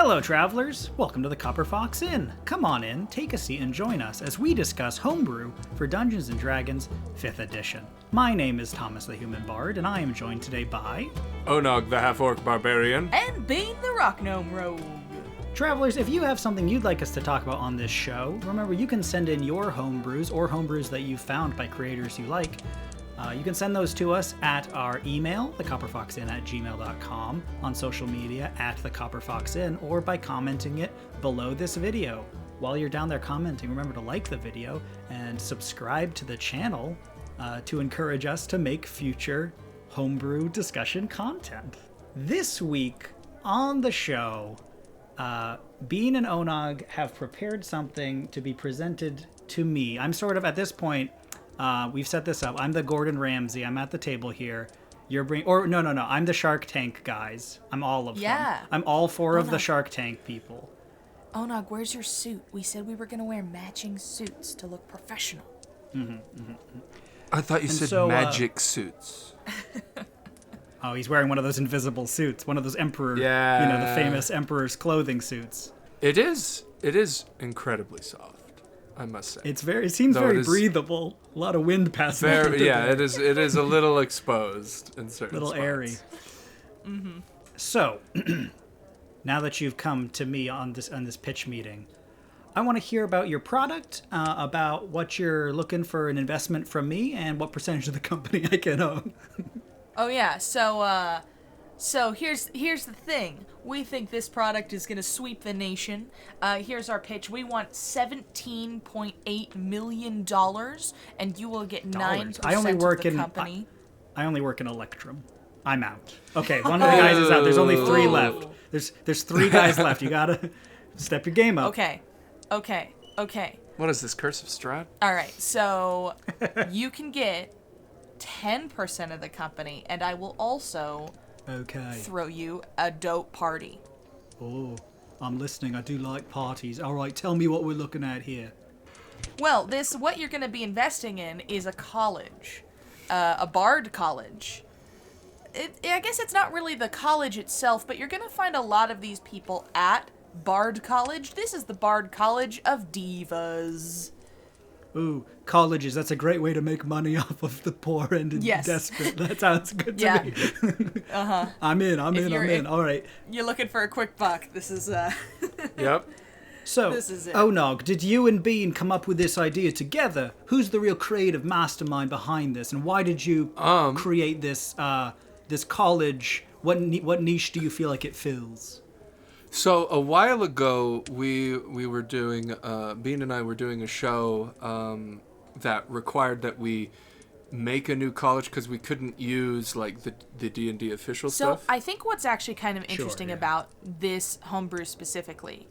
Hello, travelers. Welcome to the Copper Fox Inn. Come on in, take a seat, and join us as we discuss Homebrew for Dungeons & Dragons 5th Edition. My name is Thomas the Human Bard, and I am joined today by... Onog the Half-Orc Barbarian. And Bean the Rock Gnome Rogue. Travelers, if you have something you'd like us to talk about on this show, remember you can send in your homebrews or homebrews that you found by creators you like. You can send those to us at our email, thecopperfoxinn@gmail.com, on social media @thecopperfoxinn, or by commenting it below this video. While you're down there commenting, remember to like the video and subscribe to the channel to encourage us to make future homebrew discussion content. This week on the show, Bean and Onog have prepared something to be presented to me. I'm sort of, at this point, we've set this up. I'm the Gordon Ramsay. I'm at the table here. No. I'm the Shark Tank guys. I'm all of them. I'm all four of the Shark Tank people. Onog, where's your suit? We said we were going to wear matching suits to look professional. I thought you said magic suits. Oh, he's wearing one of those invisible suits. One of those emperor, the famous emperor's clothing suits. It is incredibly soft, I must say. It seems very breathable. A lot of wind passing through it. Yeah, it is a little exposed in certain spots. Airy. Mm-hmm. So, now that you've come to me on this pitch meeting, I want to hear about your product, about what you're looking for an investment from me, and what percentage of the company I can own. Oh yeah, so here's the thing. We think this product is gonna sweep the nation. Here's our pitch. We want $17.8 million, and you will get 9% of the company. I only work in Electrum. I'm out. Okay, one of the guys is out. There's only 3 left. There's 3 guys left. You gotta step your game up. Okay. What is this, Curse of Strahd? All right, so you can get 10% of the company, and I will also throw you a dope party. Oh, I'm listening. I do like parties. All right, tell me what we're looking at here. Well, what you're going to be investing in is a college, a Bard college. I guess it's not really the college itself, but you're going to find a lot of these people at Bard College. This is the Bard College of Divas. Ooh, colleges. That's a great way to make money off of the poor and desperate. That sounds good to me. Uh-huh. I'm in. All right. You're looking for a quick buck. This is, Yep. So, this is it. Onog, did you and Bean come up with this idea together? Who's the real creative mastermind behind this, and why did you create this this college? What niche do you feel like it fills? So a while ago, we were doing, Bean and I were doing a show that required that we make a new college because we couldn't use like the D&D official stuff. So I think what's actually kind of interesting about this homebrew specifically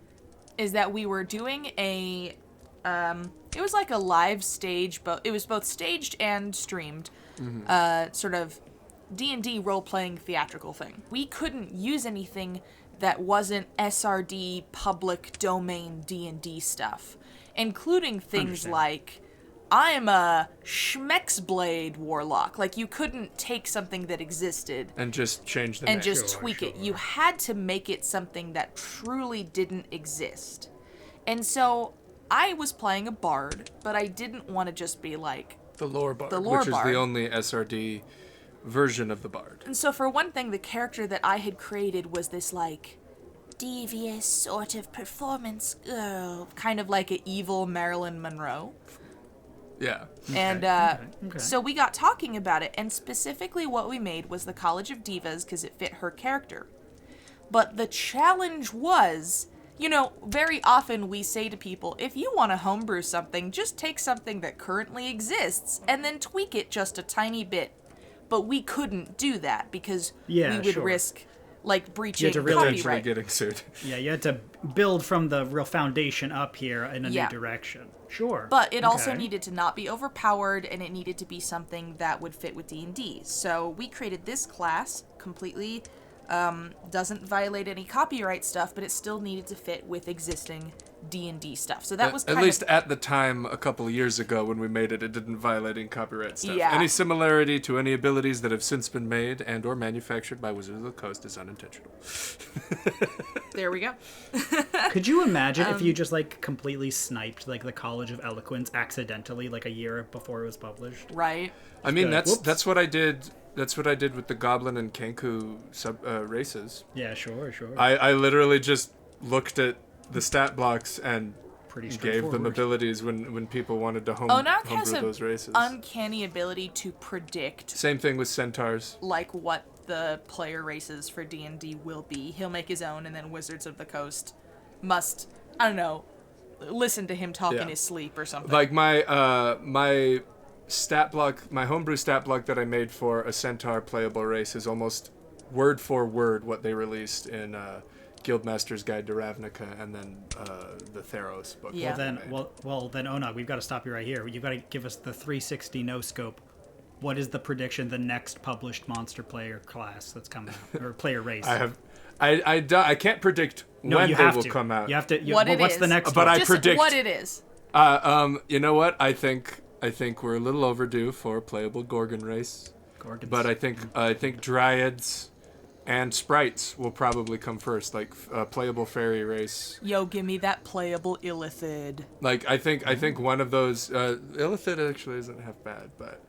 is that we were doing it was like a live stage, but it was both staged and streamed, sort of D&D role-playing theatrical thing. We couldn't use anything that wasn't SRD public domain D&D stuff, including things like, I'm a Schmexblade warlock. Like, you couldn't take something that existed and just change the name. And just tweak it. You had to make it something that truly didn't exist. And so, I was playing a bard, but I didn't want to just be like... The lore bard, which is the only SRD version of the bard. And so for one thing, the character that I had created was this like devious sort of performance girl, kind of like an evil Marilyn Monroe. Yeah. And so we got talking about it, and specifically what we made was the College of Divas because it fit her character. But the challenge was, very often we say to people, if you want to homebrew something, just take something that currently exists and then tweak it just a tiny bit. But we couldn't do that because we would risk, breaching copyright. Getting sued. Yeah, you had to build from the real foundation up here in a new direction. Sure. But it also needed to not be overpowered, and it needed to be something that would fit with D&D. So we created this class completely, doesn't violate any copyright stuff, but it still needed to fit with existing D&D stuff. So that was at least at the time a couple of years ago when we made it, it didn't violate any copyright stuff. Yeah. Any similarity to any abilities that have since been made and or manufactured by Wizards of the Coast is unintentional. There we go. Could you imagine if you just like completely sniped like the College of Eloquence accidentally like a year before it was published? Right. I mean, like, that's what I did. That's what I did with the Goblin and Kenku races. Yeah, sure. I literally just looked at the stat blocks and Pretty gave straightforward. them abilities when people wanted to Onog has homebrew an those races. uncanny ability to predict Same thing with centaurs. like what the player races for D&D will be. He'll make his own, and then Wizards of the Coast must, I don't know, listen to him talk in his sleep or something. Like my stat block, my homebrew stat block that I made for a centaur playable race is almost word for word what they released in Guildmaster's Guide to Ravnica and then the Theros book. Yeah. Well then, Onog, we've got to stop you right here. You've got to give us the 360 no scope. What is the prediction? The next published monster player class that's coming out, or player race? I can't predict when they will come out. You have to. What's the next? But one? I Just predict what it is. You know what? I think we're a little overdue for a playable Gorgon race. Gorgons. But I think Dryads and Sprites will probably come first, like a playable fairy race. Yo, give me that playable Illithid. Like I think one of those Illithid actually isn't half bad, but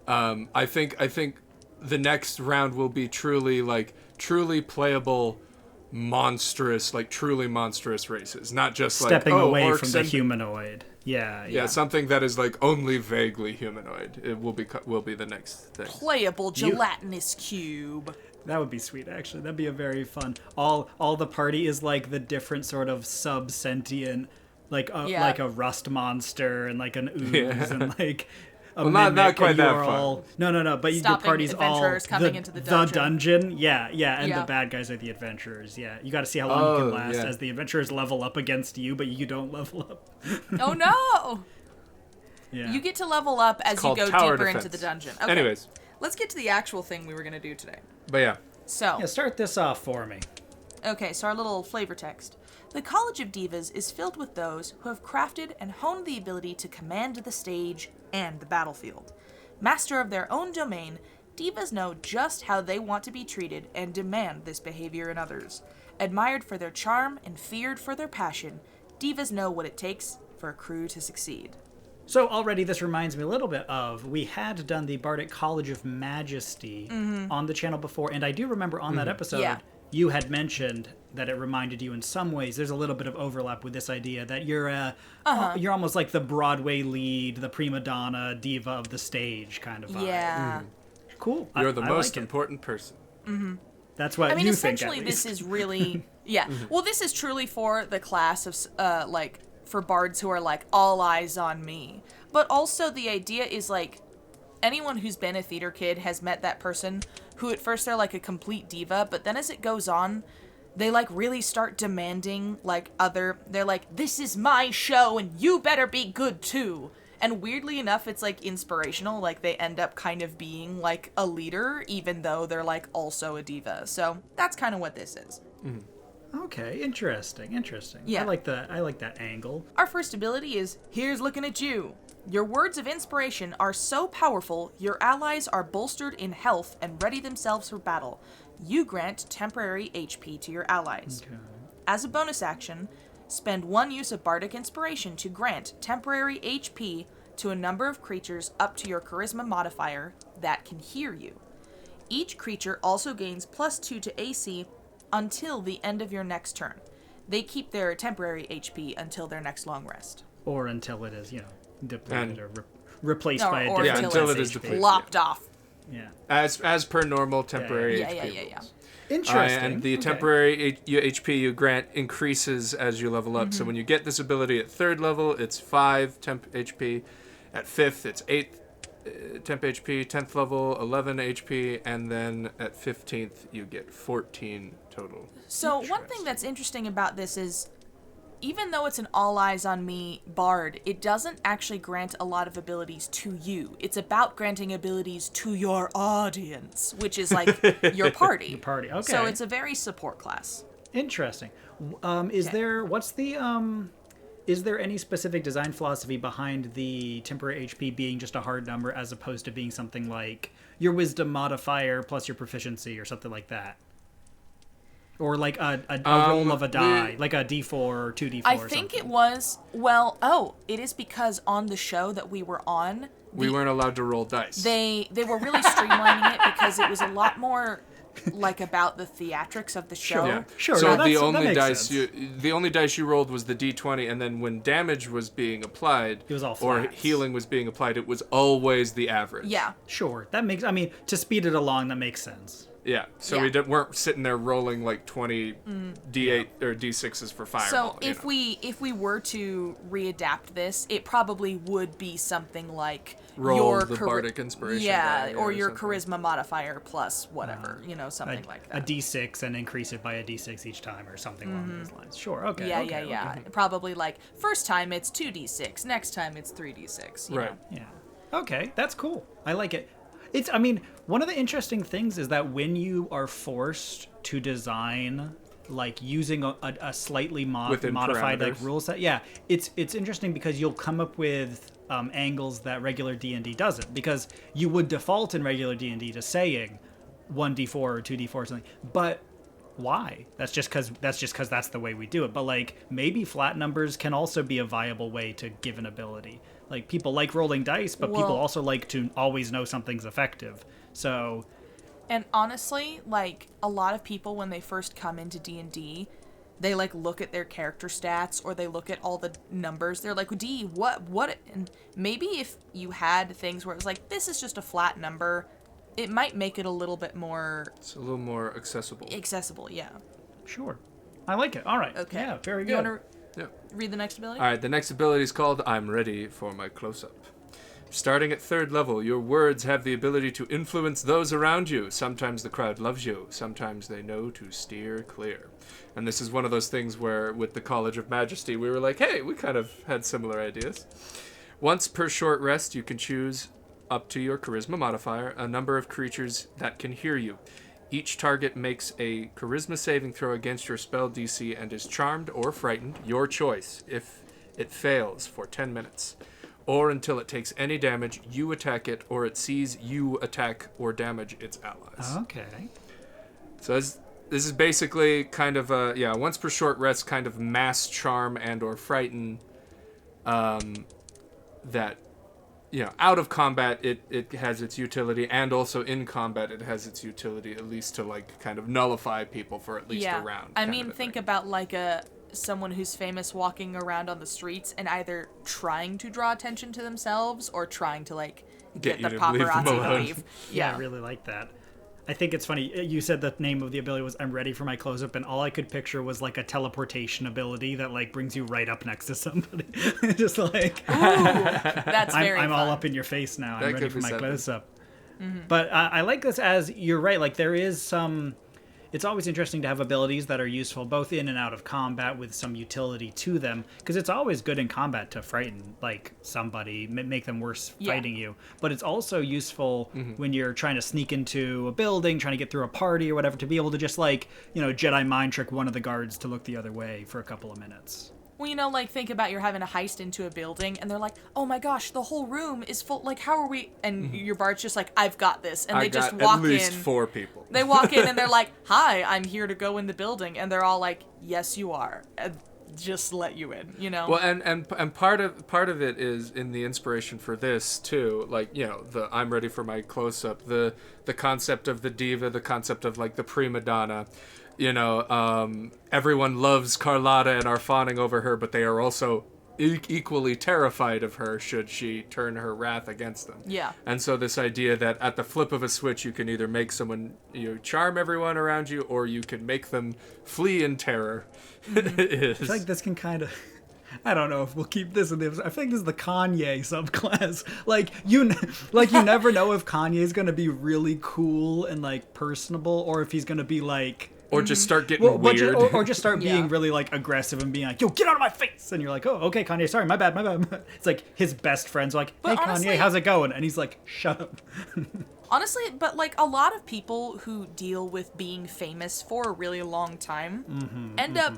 I think the next round will be truly playable truly monstrous races, not just stepping like away orcs from the and humanoid. Yeah, something that is like only vaguely humanoid. It will be the next thing. Playable gelatinous cube. That would be sweet, actually. That'd be a very fun. All the party is like the different sort of sub-sentient, like a rust monster and like an ooze and like a mimic, not quite and that you're fun. all no. But your Stopping party's all adventurers coming into the the dungeon. dungeon. Yeah, and Yeah. the bad guys are the adventurers. Yeah, you got to see how long you can last yeah. as the adventurers level up against you, but you don't level up. Oh no! Yeah, You get to level up as you called go tower deeper defense. into the dungeon. Okay. Anyways, Let's get to the actual thing we were going to do today. but yeah. So, Yeah, start this off for me. okay, so our little flavor text. The College of Divas is filled with those who have crafted and honed the ability to command the stage and the battlefield. Master of their own domain, divas know just how they want to be treated and demand this behavior in others. Admired for their charm and feared for their passion, divas know what it takes for a crew to succeed. So already this reminds me a little bit of, we had done the Bardic College of Majesty on the channel before, and I do remember on that episode, Yeah. you had mentioned that it reminded you in some ways, there's a little bit of overlap with this idea that you're you're almost like the Broadway lead, the prima donna, diva of the stage kind of vibe. Yeah. Cool. You're the I most like it. important person. That's what I mean, you think, essentially, at this least. is really, yeah. Well, this is truly for the class of, like, for bards who are like, all eyes on me. But also, the idea is like, anyone who's been a theater kid has met that person who at first they're like a complete diva, but then as it goes on, they like really start demanding like they're like, this is my show and you better be good too. And weirdly enough, it's like inspirational. Like they end up kind of being like a leader, even though they're like also a diva. So that's kind of what this is. Okay, interesting. Yeah. I like that angle. Our first ability is Here's Looking at You. Your words of inspiration are so powerful, your allies are bolstered in health and ready themselves for battle. You grant temporary HP to your allies. Okay. As a bonus action, spend 1 use of Bardic Inspiration to grant temporary HP to a number of creatures up to your Charisma modifier that can hear you. Each creature also gains +2 to AC until the end of your next turn. They keep their temporary HP until their next long rest. Or until it is, depleted And- or replaced No, by a or different until it class is HP. depleted. Lopped off. Yeah. As per normal temporary Yeah, HP. yeah. rules. Interesting. And the Okay. temporary HP you grant increases as you level up. So when you get this ability at 3rd level, it's 5 temp HP. At 5th, it's 8 temp HP. 10th level, 11 HP. And then at 15th, you get 14 total. So one thing that's interesting about this is, even though it's an all eyes on me bard, it doesn't actually grant a lot of abilities to you. It's about granting abilities to your audience, which is like your party. Your party, okay. So it's a very support class. Interesting. Is there any specific design philosophy behind the temporary HP being just a hard number as opposed to being something like your wisdom modifier plus your proficiency or something like that? Or like a roll of a die, like a D4 or 2D4 I or think something. it was, it is because on the show that we were on, we weren't allowed to roll dice. They were really streamlining it because it was a lot more like about the theatrics of the show. Yeah. Sure. So No, the only dice you rolled was the D20, and then when damage was being applied, it was all or flats. healing was being applied, it was always the average. Yeah. Sure. That makes, I mean, to speed it along, that makes sense. Yeah. So we weren't sitting there rolling like 20 D8 or D6s for fireball. So if we were to readapt this, it probably would be something like roll the Bardic inspiration. Yeah, die or your something. charisma modifier plus whatever, something like that. A D6 and increase it by a D6 each time or something along those lines. Sure. Okay. Yeah, okay, yeah. okay. Probably like first time it's 2d6, next time it's 3d6. you Right. know? Yeah. Okay, that's cool. I like it. I mean, one of the interesting things is that when you are forced to design, like using a slightly modified like parameters. rule set, it's interesting because you'll come up with angles that regular D&D doesn't, because you would default in regular D&D to saying 1d4 or 2d4 or something, but why? That's just because that's the way we do it. But like maybe flat numbers can also be a viable way to give an ability. Like people like rolling dice, but people also like to always know something's effective. So, and honestly, like a lot of people when they first come into D&D, they like look at their character stats or they look at all the numbers. They're like, "D, what?" And maybe if you had things where it was like, "This is just a flat number," it might make it a little bit more. It's a little more accessible. Accessible, yeah. sure. I like it. All right. Okay. Yeah, very good. You want to Yeah. read the next ability? All right, the next ability is called I'm Ready for My Close-Up. Starting at 3rd level, your words have the ability to influence those around you. Sometimes the crowd loves you. Sometimes they know to steer clear. And this is one of those things where, with the College of Majesty, we were like, hey, we kind of had similar ideas. Once per short rest, you can choose, up to your charisma modifier, a number of creatures that can hear you. Each target makes a charisma saving throw against your spell DC and is charmed or frightened, your choice, if it fails for 10 minutes. Or until it takes any damage, you attack it, or it sees you attack or damage its allies. Okay. So this is basically kind of a, once per short rest, kind of mass charm and or frighten, that, out of combat, it has its utility, and also in combat, it has its utility, at least to, like, kind of nullify people for at least a round. I mean, think about, like, someone who's famous walking around on the streets and either trying to draw attention to themselves or trying to, like, get the paparazzi to leave. Yeah, I really like that. I think it's funny. You said the name of the ability was I'm Ready for My Close-Up, and all I could picture was like a teleportation ability that like brings you right up next to somebody. Just like, ooh, that's very I'm fun. all up in your face now. I'm ready for my close-up. Mm-hmm. But I like this as, you're right, like there is some... It's always interesting to have abilities that are useful both in and out of combat with some utility to them, because it's always good in combat to frighten like somebody, make them worse fighting you. But it's also useful when you're trying to sneak into a building, trying to get through a party or whatever, to be able to just like, Jedi mind trick one of the guards to look the other way for a couple of minutes. Well, like, think about you're having a heist into a building, and they're like, oh my gosh, the whole room is full, like, how are we... And your bard's just like, I've got this. And they just walk in. At least 4 people. They walk in, and they're like, hi, I'm here to go in the building. And they're all like, yes, you are. And just let you in, Well, and part of it is in the inspiration for this, too. Like, the I'm Ready for My Close-Up, the concept of the diva, the concept of, like, the prima donna. Everyone loves Carlotta and are fawning over her, but they are also equally terrified of her should she turn her wrath against them. Yeah. And so this idea that at the flip of a switch, you can either make someone, charm everyone around you, or you can make them flee in terror. I feel like this can kind of... I don't know if we'll keep this in the... I think this is the Kanye subclass. Like you never know if Kanye's going to be really cool and, like, personable, or if he's going to be, like... Or just start getting weird. Or just start being really, like, aggressive and being like, yo, get out of my face! And you're like, oh, okay, Kanye, sorry, my bad. It's like his best friends are like, hey, honestly, Kanye, how's it going? And he's like, shut up. Honestly, but, like, a lot of people who deal with being famous for a really long time end up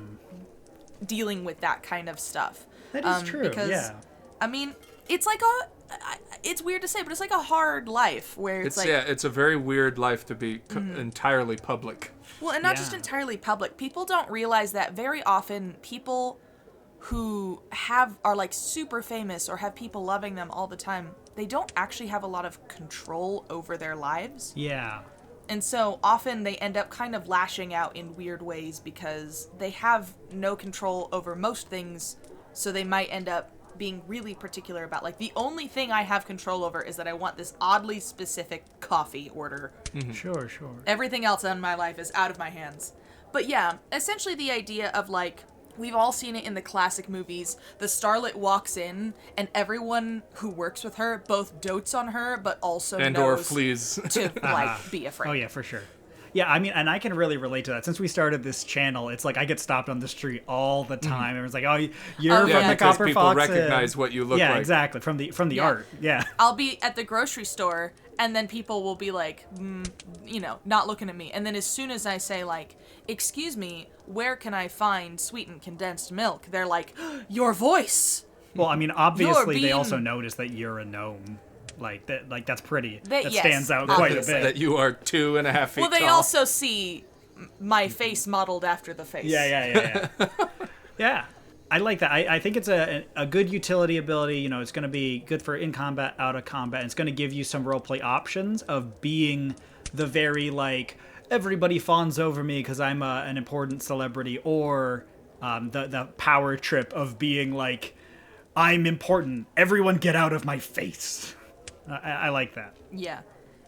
dealing with that kind of stuff. That is true, because, yeah. I mean, it's like it's weird to say, but it's like a hard life where it's like... Yeah, it's a very weird life to be entirely public. Well, and not just entirely public. People don't realize that very often people who are like super famous or have people loving them all the time, they don't actually have a lot of control over their lives. Yeah. And so often they end up kind of lashing out in weird ways because they have no control over most things, so they might end up being really particular about, like, the only thing I have control over is that I want this oddly specific coffee order. Mm-hmm. Sure. Everything else in my life is out of my hands. But yeah, essentially the idea of, like, we've all seen it in the classic movies. The starlet walks in, and everyone who works with her both dotes on her, but also knows or flees to, like, be afraid. Oh, yeah, for sure. Yeah, I mean, and I can really relate to that. Since we started this channel, it's like I get stopped on the street all the time. Everyone's like, "Oh, you're from the Copper people Fox." Recognize what you look like. Yeah, exactly. From the art. Yeah. I'll be at the grocery store, and then people will be like, not looking at me. And then as soon as I say, like, "Excuse me, where can I find sweetened condensed milk?" They're like, "Your voice." Well, I mean, obviously they also notice that you're a gnome. Like that, that's pretty. That stands out quite a bit. That you are 2.5 feet Well, they tall. also see my face modeled after the face. Yeah. Yeah, I like that. I think it's a good utility ability. You know, it's going to be good for in combat, out of combat. And it's going to give you some roleplay options of being the very, like, everybody fawns over me because I'm an important celebrity, or the power trip of being like, I'm important. Everyone get out of my face. I like that. Yeah.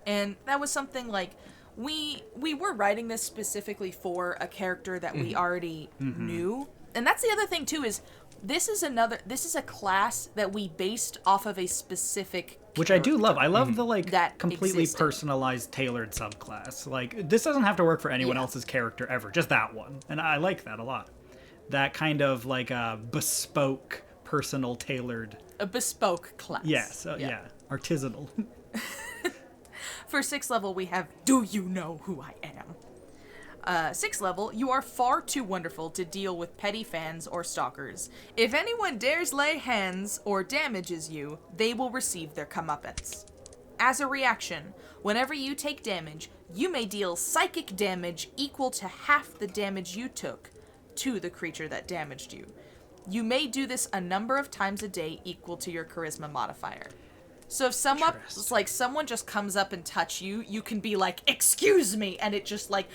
And that was something, like, we were writing this specifically for a character that we already knew. And that's the other thing, too, is this is a class that we based off of a specific character. Which I do love. I love the, like, that completely existed. Personalized, tailored subclass. Like, this doesn't have to work for anyone else's character ever. Just that one. And I like that a lot. That kind of, like, a bespoke, personal, tailored... A bespoke class. Yes, yeah. Artisanal. For 6th level, we have Do You Know Who I Am? 6th level, you are far too wonderful to deal with petty fans or stalkers. If anyone dares lay hands or damages you, they will receive their comeuppance. As a reaction, whenever you take damage, you may deal psychic damage equal to half the damage you took to the creature that damaged you. You may do this a number of times a day equal to your charisma modifier. So if someone just comes up and touch you, you can be like, "Excuse me," and it just like...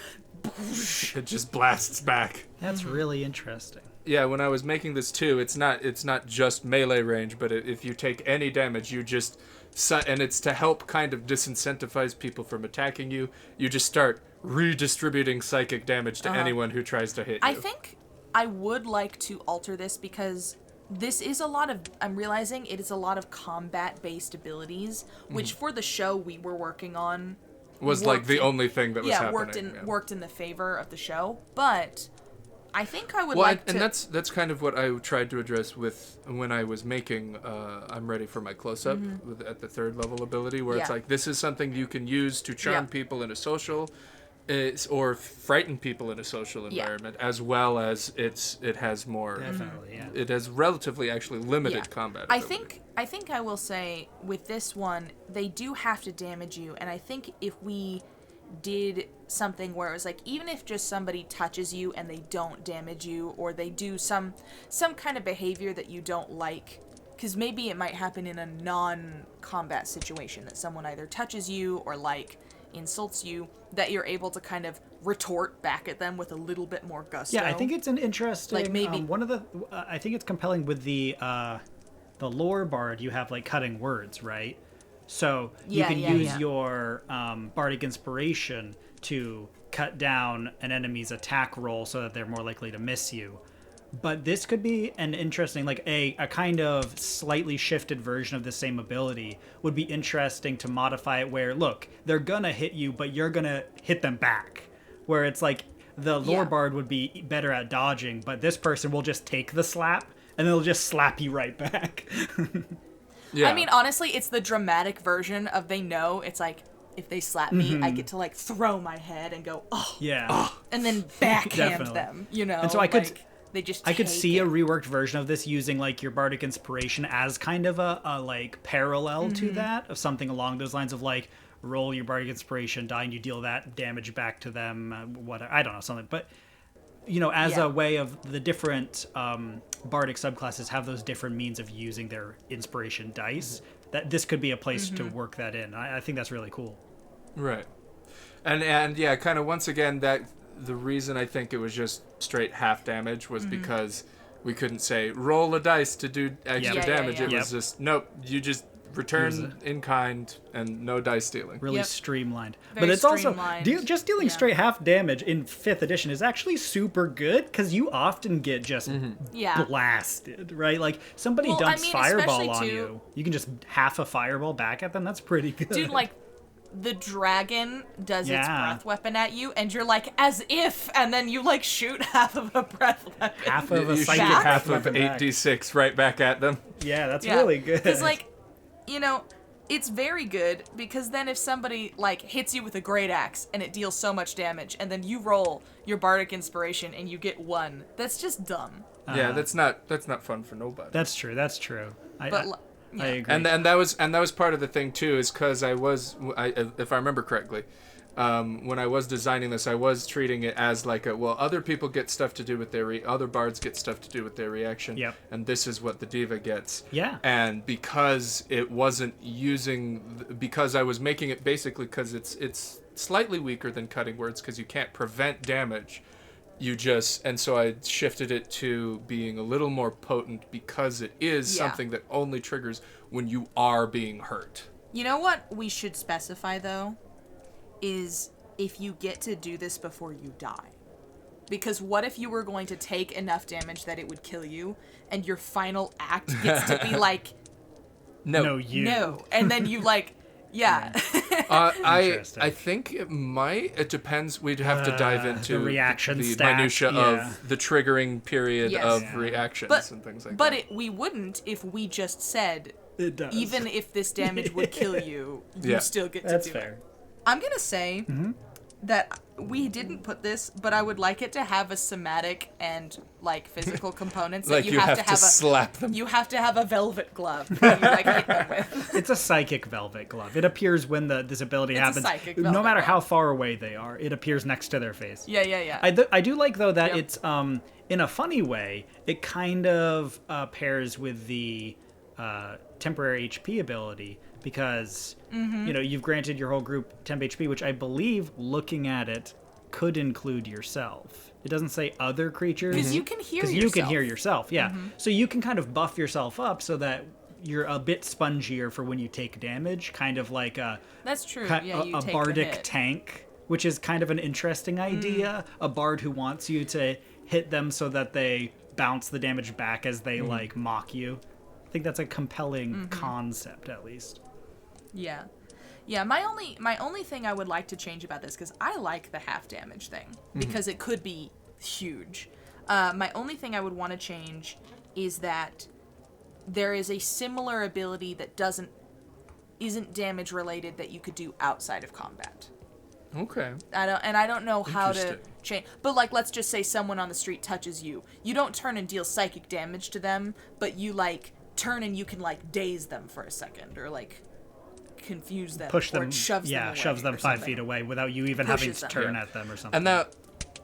It just blasts back. That's really interesting. Yeah, when I was making this too, it's not just melee range, but if you take any damage, you just... And it's to help kind of disincentivize people from attacking you. You just start redistributing psychic damage to anyone who tries to hit you. I think I would like to alter this because... This is I'm realizing it is a lot of combat-based abilities, which for the show we were working on... Was like the only thing that was happening. Worked in the favor of the show, but I think I would and that's kind of what I tried to address with when I was making I'm Ready for My Close-Up at the 3rd level ability, where it's like, this is something you can use to charm people in a social... or frighten people in a social environment, as well as it has more. Definitely, yeah. It has relatively actually limited combat ability. I think I will say with this one, they do have to damage you, and I think if we did something where it was like, even if just somebody touches you and they don't damage you, or they do some kind of behavior that you don't like, because maybe it might happen in a non-combat situation that someone either touches you or like insults you, that you're able to kind of retort back at them with a little bit more gusto. Yeah, I think it's an interesting... Like maybe one of the... I think it's compelling with the lore bard, you have, like, cutting words, right? So you can use your bardic inspiration to cut down an enemy's attack roll so that they're more likely to miss you. But this could be an interesting, like a kind of slightly shifted version of the same ability would be interesting to modify it where, look, they're gonna hit you, but you're gonna hit them back. Where it's like the lore bard would be better at dodging, but this person will just take the slap and they'll just slap you right back. I mean, honestly, it's the dramatic version of they know. It's like, if they slap me, I get to like throw my head and go, oh. Yeah. And then backhand them, you know? And so I could... They just I could take see it. a reworked version of this using like your Bardic Inspiration as kind of a like parallel to that, of something along those lines of like roll your Bardic Inspiration die and you deal that damage back to them. Whatever, I don't know, something, but as a way of the different Bardic subclasses have those different means of using their inspiration dice. That this could be a place to work that in. I think that's really cool. Right. And yeah, kind of once again, that the reason I think it was just straight half damage was because we couldn't say roll a dice to do extra damage. It was just nope. You just return in kind and no dice dealing. Really streamlined. Very but it's streamlined. also just dealing straight half damage in 5th edition is actually super good because you often get just blasted, right? Like somebody dumps fireball on you, you can just half a fireball back at them. That's pretty good. Dude, like the dragon does its breath weapon at you, and you're like, as if, and then you like shoot half of a breath weapon. Half of a you psychic shoot half of weapon back. 8d6 right back at them. Yeah, that's really good. Because like, it's very good because then if somebody like hits you with a great axe and it deals so much damage, and then you roll your Bardic Inspiration and you get 1, that's just dumb. Yeah, that's not fun for nobody. That's true. I agree. And that was part of the thing too, is because if I remember correctly, when I was designing this, I was treating it as like other people get stuff to do with their other bards get stuff to do with their reaction, and this is what the diva gets. Yeah. And because it wasn't because I was making it basically because it's slightly weaker than cutting words because you can't prevent damage. And so I shifted it to being a little more potent because it is something that only triggers when you are being hurt. You know what we should specify though? Is if you get to do this before you die. Because what if you were going to take enough damage that it would kill you, and your final act gets to be like, no, and then you like, I think it might. It depends. We'd have to dive into the reaction the stack, minutia of the triggering period of reactions and things like that. But we wouldn't if we just said, it does. Even if this damage would kill you, you still get to That's do fair. it. I'm going to say that we didn't put this, but I would like it to have a somatic and like physical components. Like that you have to slap them. You have to have a velvet glove that you like hit them with. It's a psychic velvet glove. It appears when this ability happens. A psychic no matter glove. how far away they are, it appears next to their face. Yeah. I do like though that it's in a funny way. It kind of pairs with the temporary HP ability. Because, you've granted your whole group temp HP, which I believe, looking at it, could include yourself. It doesn't say other creatures. Because you can hear yourself. Because you can hear yourself, yeah. So you can kind of buff yourself up so that you're a bit spongier for when you take damage, kind of like That's true. a Bardic tank, which is kind of an interesting idea. A bard who wants you to hit them so that they bounce the damage back as they, like, mock you. I think that's a compelling concept, at least. Yeah. My only thing I would like to change about this, because I like the half damage thing, because it could be huge. My only thing I would want to change is that there is a similar ability that isn't damage related that you could do outside of combat. Okay. I don't know how to change. But like, let's just say someone on the street touches you. You don't turn and deal psychic damage to them, but you like turn and you can like daze them for a second or like confuse them, push them, or shoves them away, shoves them 5 feet away without you even having to turn at them or something. And that,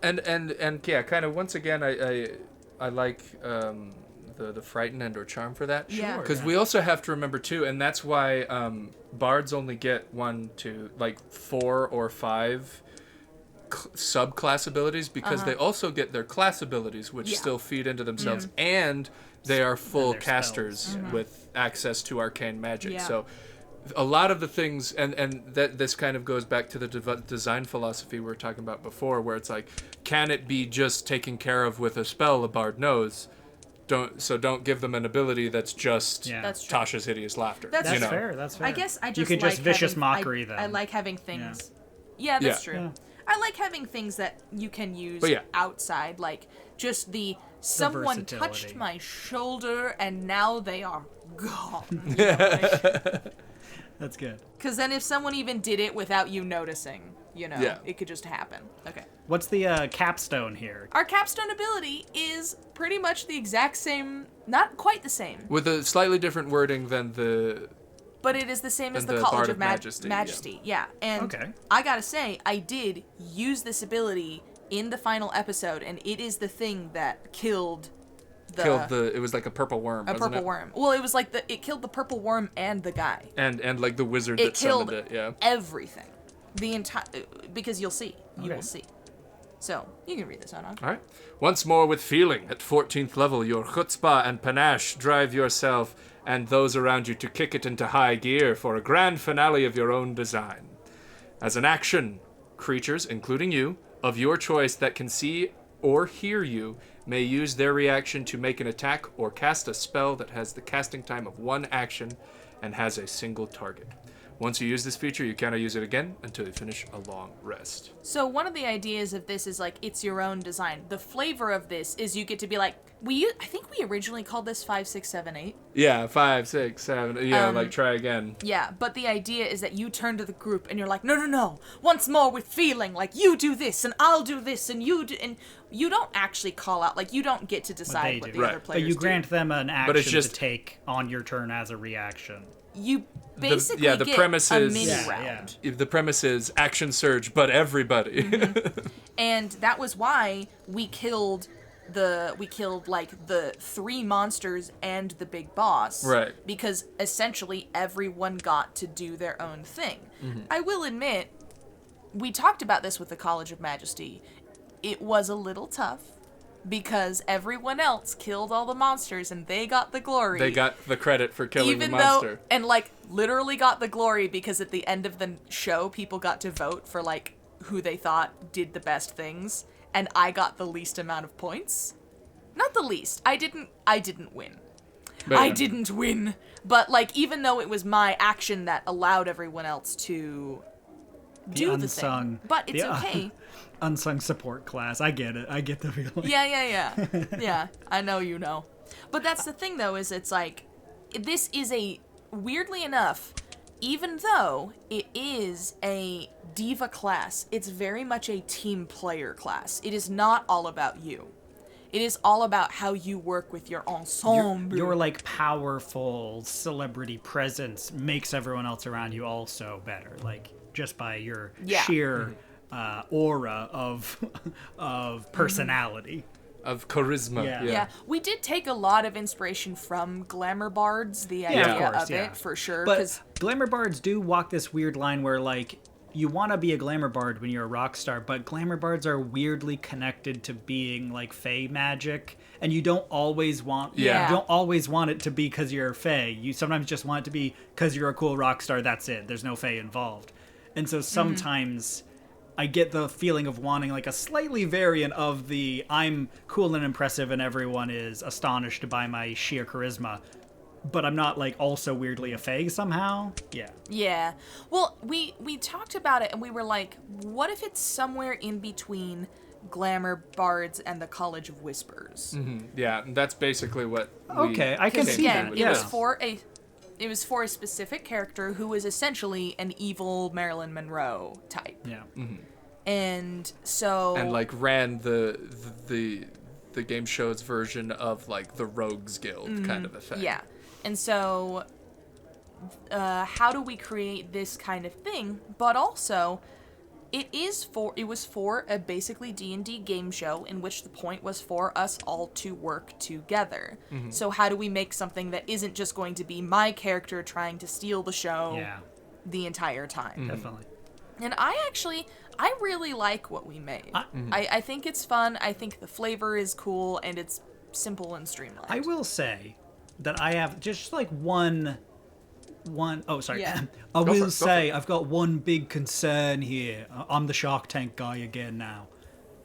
and yeah, kind of once again, I like the frighten and or charm for that. Sure. Because we also have to remember too, and that's why bards only get 1 to like 4 or 5 subclass abilities, because they also get their class abilities, which still feed into themselves, and they are full casters with access to arcane magic. So a lot of the things, and that this kind of goes back to the design philosophy we were talking about before, where it's like, can it be just taken care of with a spell a bard knows? Don't give them an ability that's just Tasha's hideous laughter. That's fair. That's fair. I guess I just you could like just vicious having, mockery them. I like having things. Yeah, that's true. Yeah. I like having things that you can use outside, like just someone touched my shoulder and now they are gone. That's good. Because then if someone even did it without you noticing, it could just happen. Okay. What's the capstone here? Our capstone ability is pretty much the exact same, not quite the same. With a slightly different wording than the... But it is the same as the the College Bard of of Majesty. Yeah. And Okay. I gotta say, I did use this ability in the final episode, and it is the thing that killed it was like a purple worm, a wasn't purple it? worm. Well, it was like it killed the purple worm and the guy. And like the wizard It that killed summoned it, yeah. everything. The entire... Because you'll see. You Okay. will see. So, you can read this, Onog. All right. Once more with feeling, at 14th level, your chutzpah and panache drive yourself and those around you to kick it into high gear for a grand finale of your own design. As an action, creatures, including you, of your choice that can see or hear you, may use their reaction to make an attack or cast a spell that has the casting time of 1 action and has a single target. Once you use this feature, you cannot use it again until you finish a long rest. So one of the ideas of this is like it's your own design. The flavor of this is you get to be like I think we originally called this 5, 6, 7, 8. Yeah, 5, 6, 7. Yeah, like try again. Yeah, but the idea is that you turn to the group and you're like, no. Once more with feeling, like you do this and I'll do this and you do, and you don't actually call out, like you don't get to decide what do. the other Right. players But you do. grant them an action it's just- to take on your turn as a reaction. You basically the get premise a is- mini Yeah, round. The premise is action surge, but everybody. And that was why we killed like the 3 monsters and the big boss. Right. Because essentially everyone got to do their own thing. I will admit, we talked about this with the College of Majesty. It was a little tough because everyone else killed all the monsters and they got the glory. They got the credit for killing Even the monster. and like literally got the glory because at the end of the show people got to vote for like who they thought did the best things, and I got the least amount of points. Not the least. I didn't win. But I didn't win. But like even though it was my action that allowed everyone else to do the unsung, thing. But it's the, okay. Unsung support class. I get it. I get the feeling. Yeah. Yeah, I know you know. But that's the thing, though, is it's like, this is a, weirdly enough, even though it is a diva class, it's very much a team player class. It is not all about you. It is all about how you work with your ensemble. Your like powerful celebrity presence makes everyone else around you also better. Like just by your sheer aura of personality. Of charisma. Yeah. Yeah, we did take a lot of inspiration from Glamour Bards, the Yeah, idea of course, it, for sure. But 'cause- glamour bards do walk this weird line where like you want to be a glamour bard when you're a rock star, but glamour bards are weirdly connected to being like fae magic, and you don't always want Yeah. you don't always want it to be because you're a fae. You sometimes just want it to be because you're a cool rock star. That's it. There's no fae involved, and so sometimes. I get the feeling of wanting like a slightly variant of the I'm cool and impressive and everyone is astonished by my sheer charisma, but I'm not like also weirdly a fae somehow. Yeah. Yeah. Well, we talked about it and we were like, what if it's somewhere in between Glamour Bards and the College of Whispers? Yeah, that's basically what Okay, I can Because see again, that. it Yeah. was for a specific character who was essentially an evil Marilyn Monroe type. Yeah. And so and like ran the game show's version of like the Rogues Guild kind of a thing. yeah. And so how do we create this kind of thing? But also it was for a basically D&D game show in which the point was for us all to work together. So how do we make something that isn't just going to be my character trying to steal the show Yeah. the entire time? Definitely. And I really like what we made. I think it's fun. I think the flavor is cool and it's simple and streamlined. I will say that I have just like one oh sorry. Yeah. I for will it, say I've got one big concern here. I'm the Shark Tank guy again now.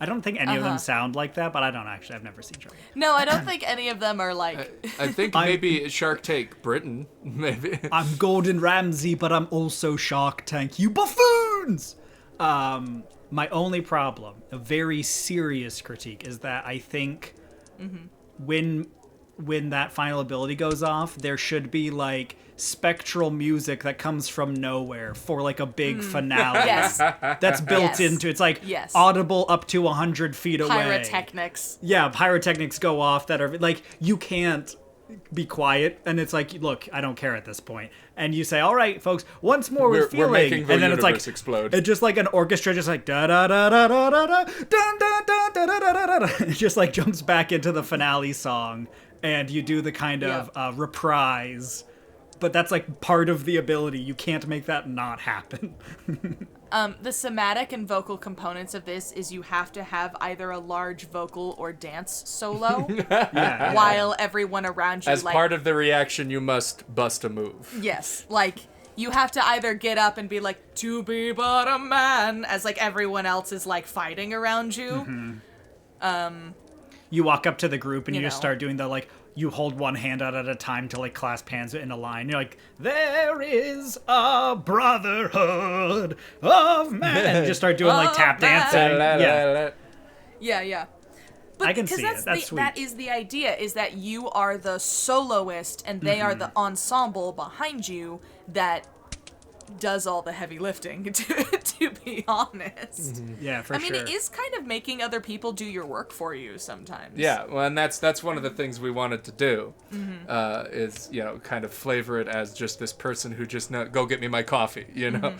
I don't think any of them sound like that, but I've never seen Shark Tank. No, I don't think any of them are like... I think maybe Shark Tank Britain, maybe. I'm Gordon Ramsay, but I'm also Shark Tank, you buffoons! My only problem, a very serious critique, is that I think when when that final ability goes off, there should be like spectral music that comes from nowhere for like a big finale. Yes. That's built into it's like Yes. audible up to 100 feet away. Pyrotechnics. Yeah, pyrotechnics go off that are like you can't be quiet, and it's like, look, I don't care at this point. And you say, all right, folks, once more with feeling, we're making the and then it's like explode. It's just like an orchestra, just like da da da da da da da dun dun dun da da da da da. It just like jumps back into the finale song, and you do the kind of reprise. But that's like part of the ability. You can't make that not happen. The somatic and vocal components of this is you have to have either a large vocal or dance solo while everyone around you as part of the reaction, you must bust a move. Yes, like you have to either get up and be like, to be but a man, as like everyone else is like fighting around you. You walk up to the group and you just know. start doing the like, you hold one hand out at a time to like clasp hands in a line. You're like, there is a brotherhood of men. And you just start doing like tap dancing. Yeah. But I can see that's it. That's sweet. that is the idea, is that you are the soloist and they are the ensemble behind you that does all the heavy lifting, to be honest. Yeah, for I sure. mean, it is kind of making other people do your work for you sometimes. Yeah, well, and that's one of the things we wanted to do, is, you know, kind of flavor it as just this person who just go get me my coffee, you know?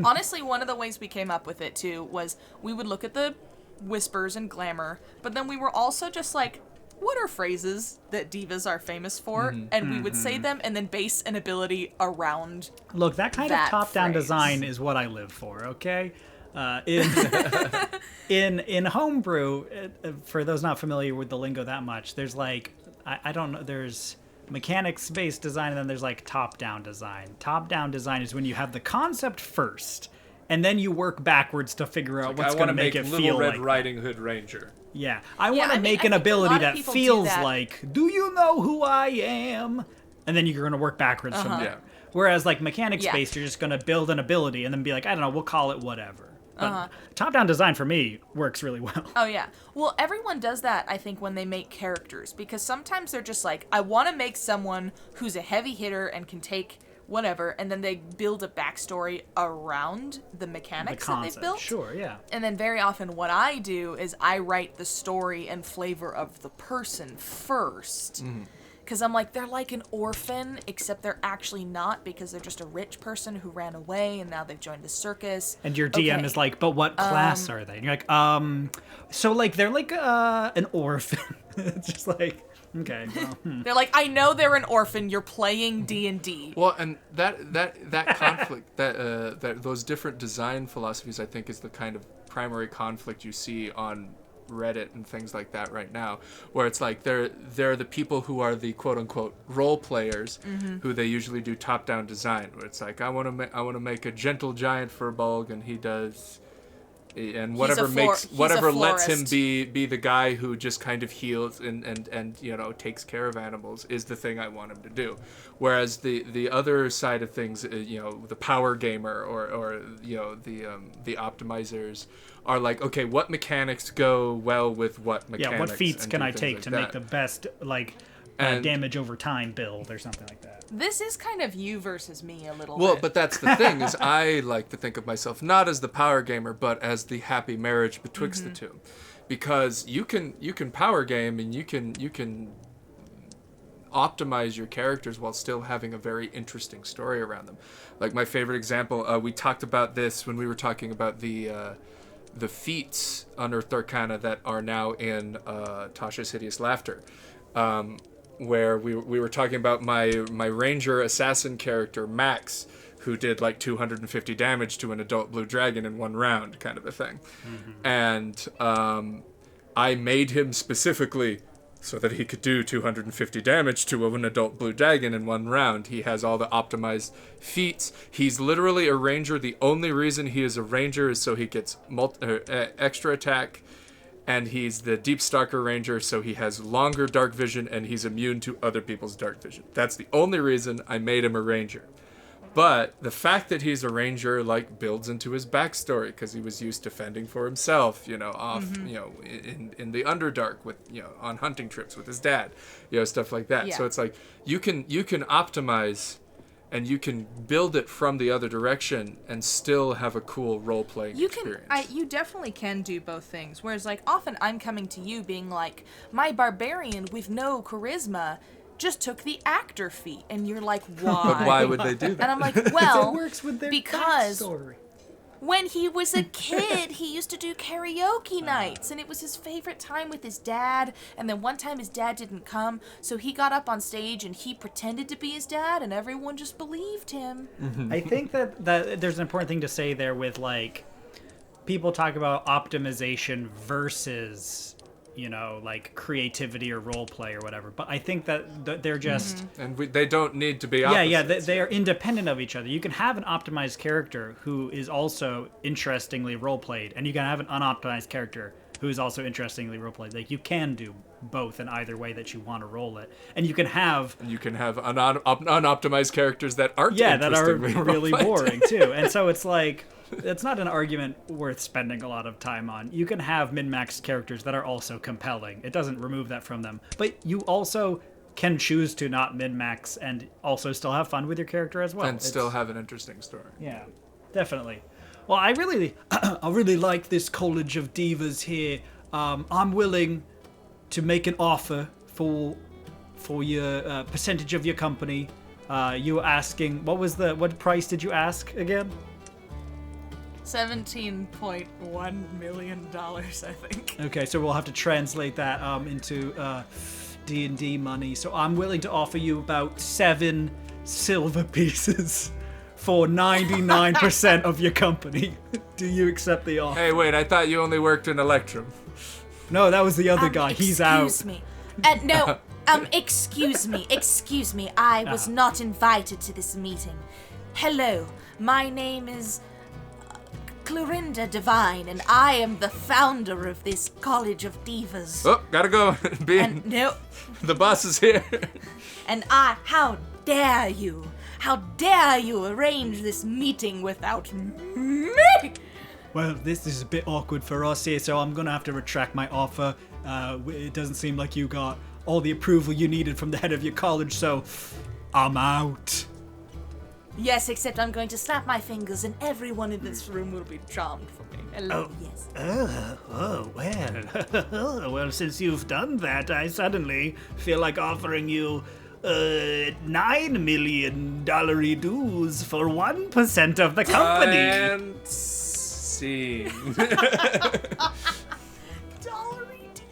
Honestly, one of the ways we came up with it, too, was we would look at the whispers and glamour, but then we were also just like, what are phrases that divas are famous for? And we would say them and then base an ability around. Look, that kind of top-down phrase. design is what I live for, okay? In homebrew, for those not familiar with the lingo that much, there's like, I don't know, there's mechanics-based design, and then there's like top-down design. Top-down design is when you have the concept first, and then you work backwards to figure out what's going to make it feel Little Red like Riding Hood Ranger. Yeah, I want to make an I think a ability lot of that people do feels that. like, do you know who I am? And then you're going to work backwards from there. Yeah. Whereas like mechanics-based, Yeah. you're just going to build an ability and then be like, I don't know, we'll call it whatever. But top-down design for me works really well. Oh, yeah. Well, everyone does that, I think, when they make characters, because sometimes they're just like, I want to make someone who's a heavy hitter and can take whatever, and then they build a backstory around the mechanics that they've built. Sure, yeah. And then very often what I do is I write the story and flavor of the person first. Because I'm like, they're like an orphan, except they're actually not, because they're just a rich person who ran away and now they've joined the circus. And your DM is like, but what class are they? And you're like, so like they're like an orphan. It's just like, okay, well, They're like, I know they're an orphan, you're playing D&D. Well, and that conflict, that those different design philosophies, I think, is the kind of primary conflict you see on Reddit and things like that right now, where it's like they're the people who are the quote unquote role players, who they usually do top down design, where it's like I want to make a gentle giant for Bulg, and he does. And whatever lets him be the guy who just kind of heals and you know, takes care of animals is the thing I want him to do. Whereas the other side of things, you know, the power gamer or you know, the optimizers are like, okay, what mechanics go well with what mechanics? yeah, what feats and can do I things take like to that. make the best like And- damage over time build or something like that? This is kind of you versus me a little Well, bit. but that's the thing, is I like to think of myself not as the power gamer, but as the happy marriage betwixt the two, because you can power game and you can optimize your characters while still having a very interesting story around them. Like my favorite example, we talked about this when we were talking about the feats Unearthed Arcana that are now in Tasha's Hideous Laughter. Where we were talking about my ranger assassin character Max, who did like 250 damage to an adult blue dragon in one round, kind of a thing. And I made him specifically so that he could do 250 damage to an adult blue dragon in one round. He has all the optimized feats. He's literally a ranger. The only reason he is a ranger is so he gets extra attack. And he's the Deep Stalker Ranger, so he has longer dark vision, and he's immune to other people's dark vision. That's the only reason I made him a ranger. But the fact that he's a ranger, like, builds into his backstory because he was used to fending for himself, in the Underdark with, on hunting trips with his dad, stuff like that. Yeah. So it's like you can optimize and you can build it from the other direction and still have a cool role-playing experience. You definitely can do both things. Whereas, like, often I'm coming to you being like, my barbarian with no charisma just took the actor feat, and you're like, why? But why would they do that? And I'm like, well, it works with their because backstory. when he was a kid, he used to do karaoke nights, and it was his favorite time with his dad. And then one time his dad didn't come, so he got up on stage and he pretended to be his dad, and everyone just believed him. I think that there's an important thing to say there with, like, people talk about optimization versus, like creativity or role play or whatever. But I think that they're just... And they don't need to be opposites. Yeah, they are independent of each other. You can have an optimized character who is also interestingly role-played, and you can have an unoptimized character who is also interestingly role-played. Like, you can do both in either way that you want to roll it. And you can have... unoptimized characters that aren't that are interestingly really role-played. boring, too. And so it's like... It's not an argument worth spending a lot of time on. You can have min-maxed characters that are also compelling. It doesn't remove that from them. But you also can choose to not min-max and also still have fun with your character as well. And still have an interesting story. Yeah, definitely. Well, I really like this College of Divas here. I'm willing to make an offer for your percentage of your company. You were asking, what price did you ask again? $17.1 million, I think. Okay, so we'll have to translate that into D&D money. So I'm willing to offer you about 7 silver pieces for 99% of your company. Do you accept the offer? Hey, wait, I thought you only worked in Electrum. No, that was the other guy. He's out. Excuse me. No, excuse me. I was not invited to this meeting. Hello, my name is Clorinda Devine, and I am the founder of this College of Divas. Oh, gotta go. And no, The boss is here. and how dare you? How dare you arrange this meeting without me? Well, this is a bit awkward for us here, so I'm gonna have to retract my offer. It doesn't seem like you got all the approval you needed from the head of your college, so I'm out. Yes, except I'm going to snap my fingers and everyone in this room will be charmed for me. Hello, yes. Well. Well, since you've done that, I suddenly feel like offering you $9 million dues for 1% of the company. And scene.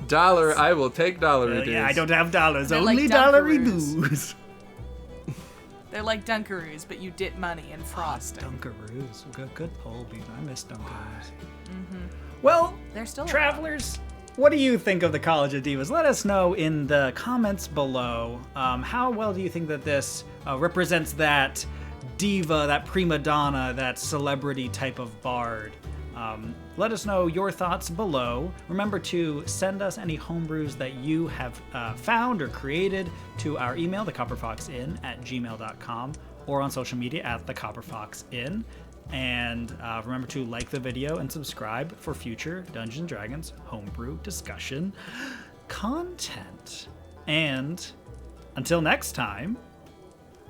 Dollar, I will take dollary dues. Yeah, I don't have dollars, They're only like dollary Dunkaroos. dues. They're like Dunkaroos, but you dip money in frosting. Dunkaroos. Good poll, Bean. I miss Dunkaroos. Well, They're still travelers, what do you think of the College of Divas? Let us know in the comments below. How well do you think that this represents that diva, that prima donna, that celebrity type of bard? Let us know your thoughts below. Remember to send us any homebrews that you have found or created to our email, thecopperfoxinn@gmail.com, or on social media at thecopperfoxinn. And remember to like the video and subscribe for future Dungeons & Dragons homebrew discussion content. And until next time,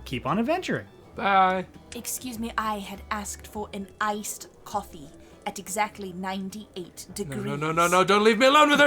keep on adventuring. Bye. Excuse me, I had asked for an iced coffee at exactly 98 degrees. No, don't leave me alone with her.